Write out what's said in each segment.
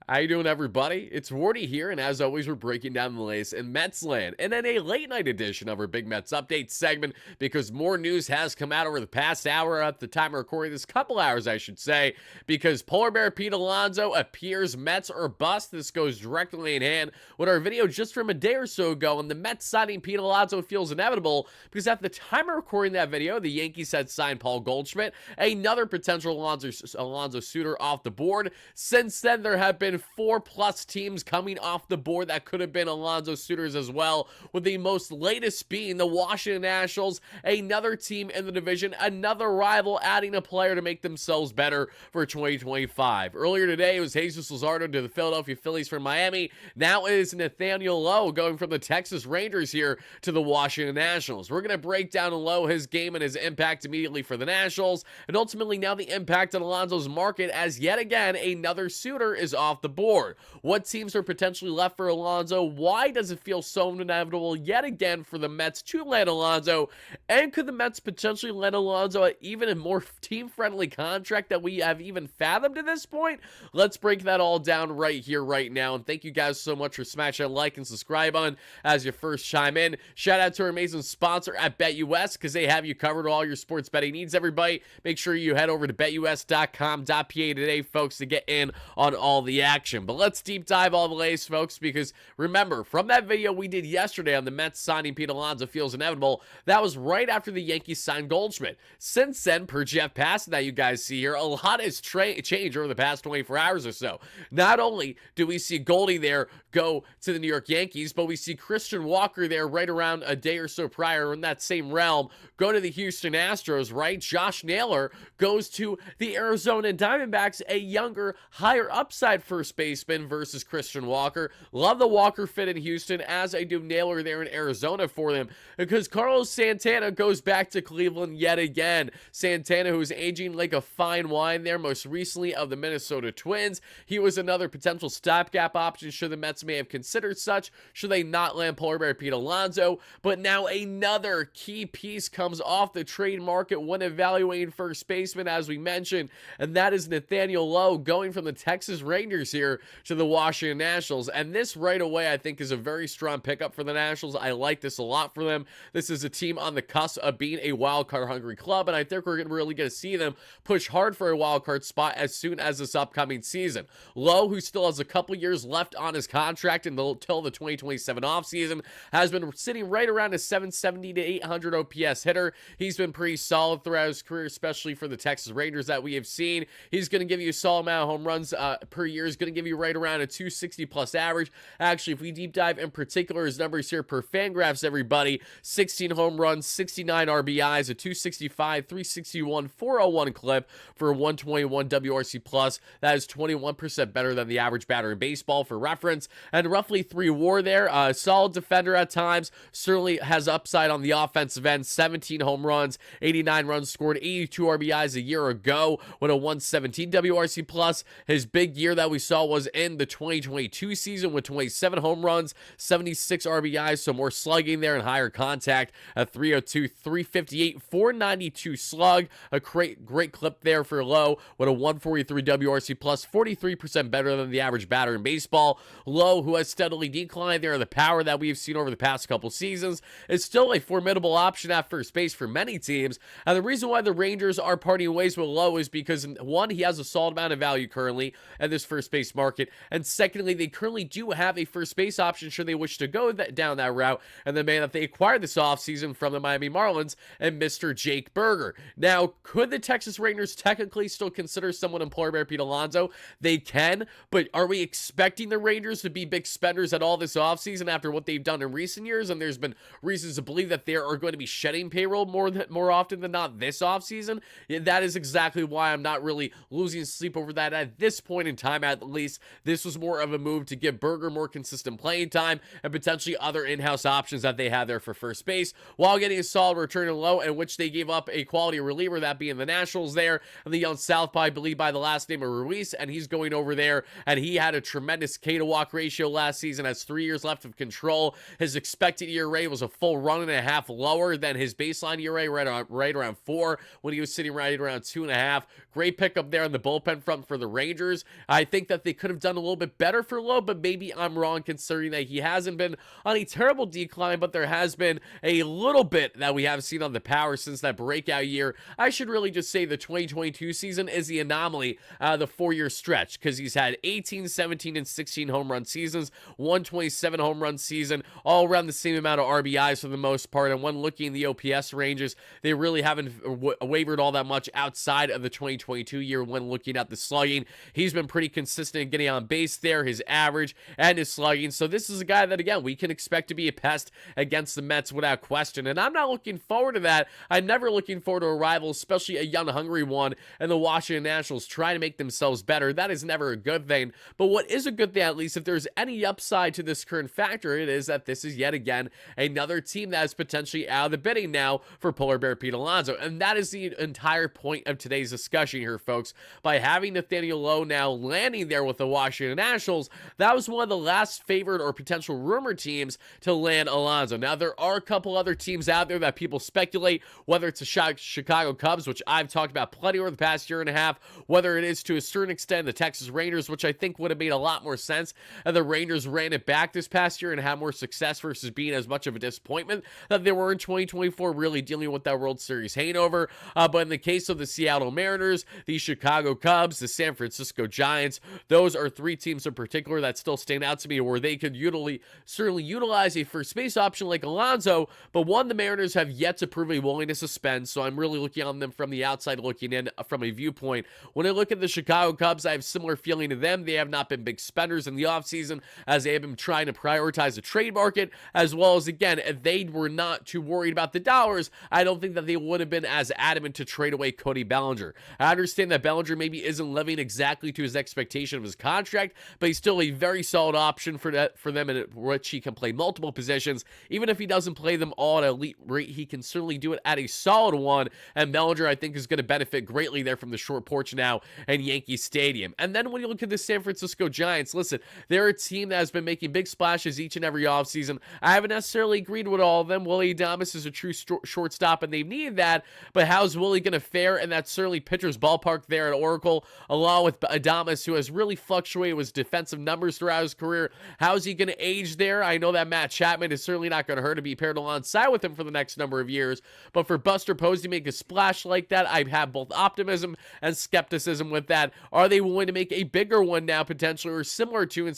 How you doing, everybody? It's Wardy here, and as always, we're breaking down the latest in Mets land, and then a late night edition of our Big Mets Update segment, because more news has come out over the past hour at the time of recording this, couple hours, I should say, because Polar Bear Pete Alonso appears Mets or bust. This goes directly in hand with our video just from a day or so ago, and the Mets signing Pete Alonso feels inevitable, because at the time of recording that video, the Yankees had signed Paul Goldschmidt, another potential Alonso suitor, off the board. Since then, there have been 4+ teams coming off the board that could have been Alonso suitors as well, with the most latest being the Washington Nationals, another team in the division, another rival adding a player to make themselves better for 2025. Earlier today, it was Jesus Luzardo to the Philadelphia Phillies from Miami. Now it is Nathaniel Lowe going from the Texas Rangers here to the Washington Nationals. We're going to break down Lowe, his game, and his impact immediately for the Nationals, and ultimately now the impact on Alonso's market as yet again another suitor is off the board. What teams are potentially left for Alonso? Why does it feel so inevitable yet again for the Mets to land Alonso? And could the Mets potentially land Alonso at even a more team-friendly contract that we have even fathomed at this point? Let's break that all down right here, right now. And thank you guys so much for smashing that like and subscribe on as you first chime in. Shout out to our amazing sponsor at BetUS, because they have you covered all your sports betting needs, everybody. Make sure you head over to betus.com.pa today, folks, to get in on all the action. But let's deep dive all the latest, folks, because remember, from that video we did yesterday on the Mets signing Pete Alonso feels inevitable, that was right after the Yankees signed Goldschmidt. Since then, per Jeff Passan that you guys see here, a lot has changed over the past 24 hours or so. Not only do we see Goldie there go to the New York Yankees, but we see Christian Walker there right around a day or so prior in that same realm go to the Houston Astros, right? Josh Naylor goes to the Arizona Diamondbacks, a younger, higher upside first baseman versus Christian Walker. Love the Walker fit in Houston, as I do Naylor there in Arizona for them, because Carlos Santana goes back to Cleveland yet again. Santana, who's aging like a fine wine there, most recently of the Minnesota Twins. He was another potential stopgap option should the Mets may have considered such, should they not land Polar Bear Pete Alonso. But now another key piece comes off the trade market when evaluating first baseman, as we mentioned, and that is Nathaniel Lowe going from the Texas Rangers here to the Washington Nationals. And this right away, I think, is a very strong pickup for the Nationals. I like this a lot for them. This is a team on the cusp of being a wild card hungry club, and I think we're really going to see them push hard for a wild card spot as soon as this upcoming season. Lowe, who still has a couple years left on his contract until the 2027 offseason, has been sitting right around a 770 to 800 OPS hitter. He's been pretty solid throughout his career, especially for the Texas Rangers that we have seen. He's going to give you a solid amount of home runs per year. He's going to give you right around a 260 plus average. Actually, if we deep dive in particular his numbers here per Fangraphs, everybody, 16 home runs, 69 RBIs, a 265, 361, 401 clip for a 121 WRC plus. That is 21% better than the average batter in baseball, for reference, and roughly 3 WAR there. Solid defender at times, certainly has upside on the offensive end. 17 home runs, 89 runs scored, 82 RBIs a year ago with a 117 WRC plus. His big year that we saw was in the 2022 season with 27 home runs, 76 RBIs, so more slugging there and higher contact at 302, 358, 492 slug. A great clip there for Lowe with a 143 WRC plus, 43% better than the average batter in baseball. Lowe, who has steadily declined there, the power that we've seen over the past couple seasons, is still a formidable option at first base for many teams. And the reason why the Rangers are parting ways with Lowe is because, one, he has a solid amount of value currently in this first base market, and secondly, they currently do have a first base option should they wish to go down that route, and the man that they acquired this offseason from the Miami Marlins, and Mr. Jake Burger. Now, could the Texas Rangers technically still consider someone in Polar Bear Pete Alonso? They can, but are we expecting the Rangers to be big spenders at all this offseason after what they've done in recent years? And there's been reasons to believe that they are going to be shedding payroll more often than not this offseason. That is exactly why I'm not really losing sleep over that at this point in time. At least this was more of a move to give Burger more consistent playing time and potentially other in-house options that they have there for first base, while getting a solid return in Low, in which they gave up a quality reliever, that being the Nationals there, and the young Southpaw, I believe by the last name of Ruiz, and he's going over there, and he had a tremendous K to walk ratio last season, has 3 years left of control. His expected ERA was a full run and a half lower than his baseline ERA, right around 4, when he was sitting right around 2.5. Great pickup there on the bullpen front for the Rangers. I think that they could have done a little bit better for Lowe, but maybe I'm wrong considering that he hasn't been on a terrible decline, but there has been a little bit that we have seen on the power since that breakout year. I should really just say the 2022 season is the anomaly out of the 4-year stretch, because he's had 18, 17, and 16 home run seasons, 127 home run season, all around the same amount of RBIs for the most part. And when looking in the OPS ranges, they really haven't wavered all that much outside of the 2022 year. When looking at the slugging, he's been pretty consistent in getting on base there, his average and his slugging. So this is a guy that, again, we can expect to be a pest against the Mets without question. And I'm not looking forward to that. I'm never looking forward to a rival, especially a young, hungry one, and the Washington Nationals trying to make themselves better. That is never a good thing. But what is a good thing, at least if there's any upside to this current factor, it is that this is yet again another team that is potentially out of the bidding now for Polar Bear Pete Alonso. And that is the entire point of today's discussion here, folks. By having Nathaniel Lowe now landing there with the Washington Nationals, that was one of the last favored or potential rumor teams to land Alonso. Now, there are a couple other teams out there that people speculate, whether it's the Chicago Cubs, which I've talked about plenty over the past year and a half, whether it is to a certain extent the Texas Rangers, which I think would have made a lot more sense, and the Rangers ran it back this past year and had more success versus being as much of a disappointment that they were in 2024, really dealing with that World Series hangover. But in the case of the Seattle Mariners, the Chicago Cubs, the San Francisco Giants, those are three teams in particular that still stand out to me where they could certainly utilize a first base option like Alonso, but one, the Mariners have yet to prove a willingness to spend, so I'm really looking on them from the outside looking in from a viewpoint. When I look at the Chicago Cubs, I have similar feeling to them. They have not been big spenders in the offseason, as they have been trying to prioritize the trade market, as well as, again, if they were not too worried about the dollars, I don't think that they would have been as adamant to trade away Cody Bellinger. I understand that Bellinger maybe isn't living exactly to his expectation of his contract, but he's still a very solid option for them, in which he can play multiple positions. Even if he doesn't play them all at an elite rate, he can certainly do it at a solid one, and Bellinger, I think, is going to benefit greatly there from the short porch now in Yankee Stadium. And then when you look at the San Francisco Giants, listen, they're a team that has been making big splashes each and every offseason. I haven't necessarily agreed with all of them. Willie Adames is a true shortstop, and they need that, but how's Willie going to fare in that certainly pitcher's ballpark there at Oracle, along with Adames, who has really fluctuated with his defensive numbers throughout his career? How's he going to age there? I know that Matt Chapman is certainly not going to hurt to be paired alongside with him for the next number of years, but for Buster Posey to make a splash like that, I have both optimism and skepticism with that. Are they willing to make a bigger one now, potentially, or similar to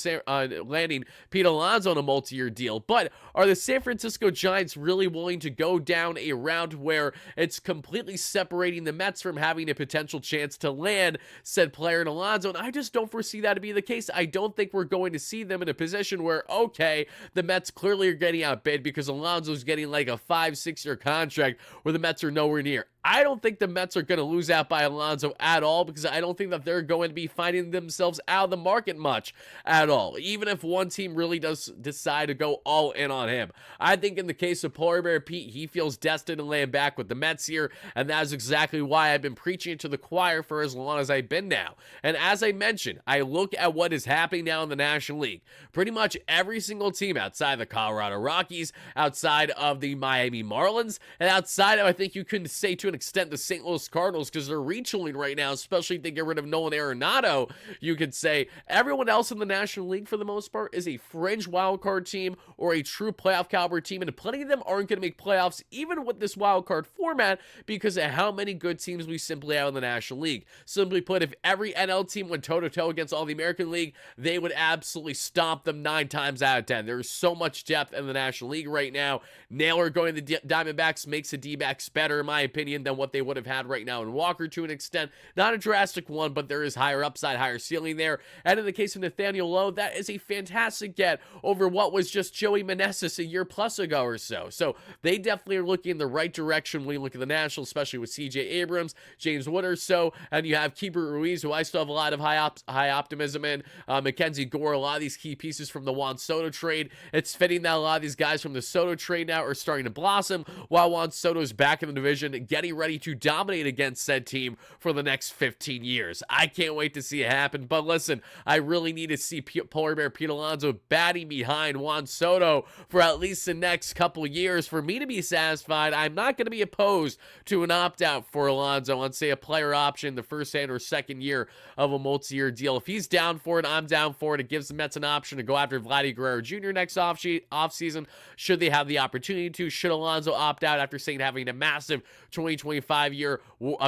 landing Pete Alonso on a multi-year deal? But are the San Francisco Giants really willing to go down a route where it's completely separating the Mets from having a potential chance to land said player in Alonso? And I just don't foresee that to be the case. I don't think we're going to see them in a position where, okay, the Mets clearly are getting outbid because Alonso's getting like a 5-6 year contract where the Mets are nowhere near. I don't think the Mets are going to lose out by Alonso at all, because I don't think that they're going to be finding themselves out of the market much at all, even if one team really does decide to go all in on him. I think in the case of Polar Bear Pete, he feels destined to land back with the Mets here, and that is exactly why I've been preaching it to the choir for as long as I've been now. And as I mentioned, I look at what is happening now in the National League. Pretty much every single team outside the Colorado Rockies, outside of the Miami Marlins, and outside of, I think you could say to an extent, the St. Louis Cardinals, because they're retooling right now, especially if they get rid of Nolan Arenado. You could say everyone else in the National League, for the most part, is a fringe wildcard team or a true playoff caliber team, and plenty of them aren't going to make playoffs, even with this wildcard format, because of how many good teams we simply have in the National League. Simply put, if every NL team went toe-to-toe against all the American League, they would absolutely stomp them 9 times out of 10. There's so much depth in the National League right now. Naylor going to the Diamondbacks makes the D-backs better, in my opinion, than what they would have had right now in Walker to an extent. Not a drastic one, but there is higher upside, higher ceiling there. And in the case of Nathaniel Lowe, that is a fantastic get over what was just Joey Meneses a year plus ago or so. So they definitely are looking in the right direction when you look at the Nationals, especially with C.J. Abrams, James Wood or so, and you have Keeper Ruiz, who I still have a lot of high optimism in, Mackenzie Gore, a lot of these key pieces from the Juan Soto trade. It's fitting that a lot of these guys from the Soto trade now are starting to blossom, while Juan Soto's back in the division, getting certainly ready to dominate against said team for the next 15 years. I can't wait to see it happen. But listen, I really need to see Polar Bear Pete Alonso batting behind Juan Soto for at least the next couple years for me to be satisfied. I'm not going to be opposed to an opt-out for Alonso on, say, a player option the first and or second year of a multi-year deal. If he's down for it, I'm down for it. It gives the Mets an option to go after Vladdy Guerrero Jr. next offseason, should they have the opportunity to. Should Alonso opt out after saying having a massive 2025 year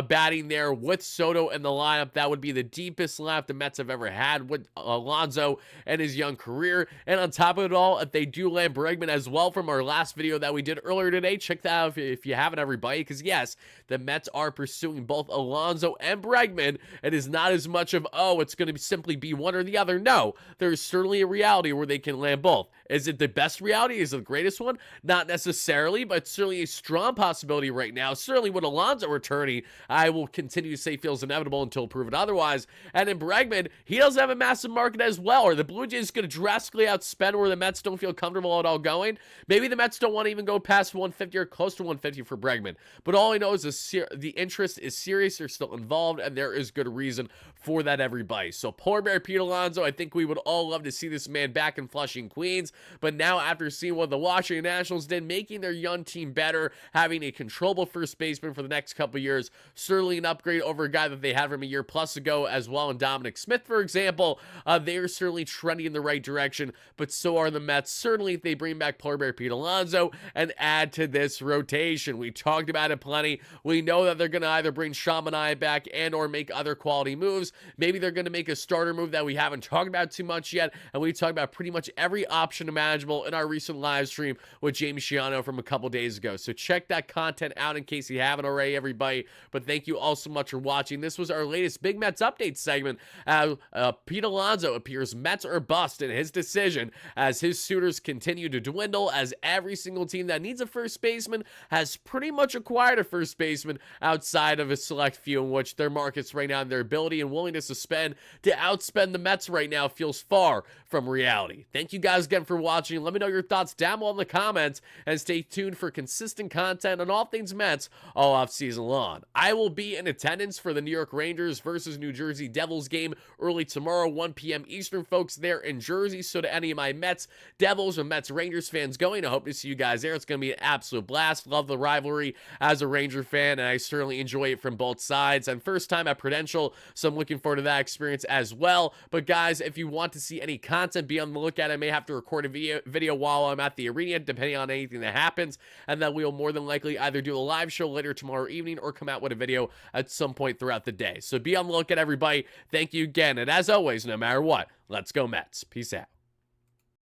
batting there with Soto in the lineup, that would be the deepest lineup the Mets have ever had with Alonso and his young career. And on top of it all, if they do land Bregman as well from our last video that we did earlier today, check that out if you haven't, everybody, because yes, the Mets are pursuing both Alonso and Bregman. It is not as much of, oh, it's going to simply be one or the other. No, there's certainly a reality where they can land both. Is it the best reality? Is it the greatest one? Not necessarily, but certainly a strong possibility right now. Certainly with Alonso returning, I will continue to say feels inevitable until proven otherwise. And in Bregman, he does have a massive market as well. Are the Blue Jays going to drastically outspend where the Mets don't feel comfortable at all going? Maybe the Mets don't want to even go past 150 or close to 150 for Bregman. But all I know is the interest is serious. They're still involved, and there is good reason for that, everybody. So Polar Bear Pete Alonso, I think we would all love to see this man back in Flushing, Queens. But now, after seeing what the Washington Nationals did, making their young team better, having a controllable first baseman for the next couple years, certainly an upgrade over a guy that they had from a year plus ago as well, and Dominic Smith, for example. They are certainly trending in the right direction, but so are the Mets. Certainly, if they bring back Polar Bear Pete Alonso and add to this rotation. We talked about it plenty. We know that they're going to either bring Sean Manaea back and or make other quality moves. Maybe they're going to make a starter move that we haven't talked about too much yet, and we talked about pretty much every option imaginable in our recent live stream with James Shiano from a couple days ago. So check that content out in case you haven't already, everybody. But thank you all so much for watching. This was our latest Big Mets update segment. Pete Alonso appears Mets or bust in his decision as his suitors continue to dwindle, as every single team that needs a first baseman has pretty much acquired a first baseman outside of a select few, in which their markets right now and their ability and willingness to outspend the Mets right now feels far from reality. Thank you guys again for watching. Let me know your thoughts down below in the comments, and stay tuned for consistent content on all things Mets all off season long. I will be in attendance for the New York Rangers versus New Jersey Devils game early tomorrow, 1 p.m. Eastern, folks, there in Jersey. So to any of my Mets, Devils, or Mets Rangers fans going, I hope to see you guys there. It's going to be an absolute blast. Love the rivalry as a Ranger fan, and I certainly enjoy it from both sides. And first time at Prudential, so I'm looking forward to that experience as well. But guys, if you want to see any content, be on the lookout. I may have to record a video while I'm at the arena, depending on anything that happens, and then we'll more than likely either do a live show later tomorrow evening or come out with a video at some point throughout the day. So be on the lookout, everybody. Thank you again, and as always, no matter what, let's go Mets. Peace out.